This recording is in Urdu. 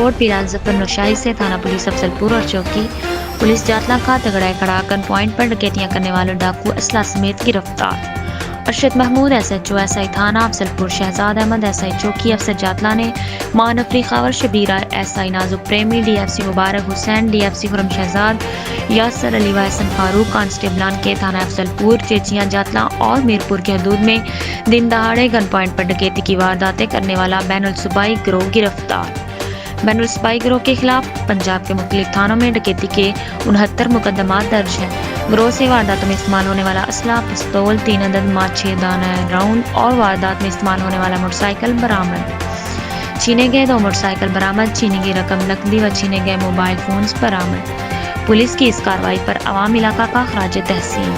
رپورٹ پیراز ظفر نشائی سے تھانہ پولیس افضلپور اور چوکی پولیس جاتلا کا تگڑا کڑا گن پوائنٹ پر ڈکیتیاں کرنے والے ڈاکو اسلحہ سمیت گرفتار۔ Arshad Mahmood S H O S I تھانہ افضلپور، شہزاد احمد ایس آئی چوکی افسر جاتلا نے ماں نفری خاور شبیرہ ایس آئی نازک پریمی، ڈی ایف سی مبارک حسین، ڈی ایف سی خرم شہزاد، یاسر علی و احسن فاروق کانسٹیبلان کے تھانہ افضلپور، چیچیاں جاتلا اور میرپور کے حدود میں دن دہاڑے گن پوائنٹ پر ڈکیتی کی وارداتیں کرنے والا بین الصوبائی گروہ گرفتار۔ بین الصوبائی گروہ کے خلاف پنجاب کے مختلف تھانوں میں ڈکیتی کے 69 مقدمات درج ہیں۔ گروہ سے وارداتوں میں استعمال ہونے والا اسلحہ پستول 3 عدد ماں 6 دانہ راؤنڈ اور واردات میں استعمال ہونے والا موٹر سائیکل برآمد۔ چھینے گئے 2 موٹر سائیکل برآمد، چھینی گئی رقم نقدی و چھینے گئے موبائل فونز برآمد۔ پولیس کی اس کارروائی پر عوام علاقہ کا خراج تحسین۔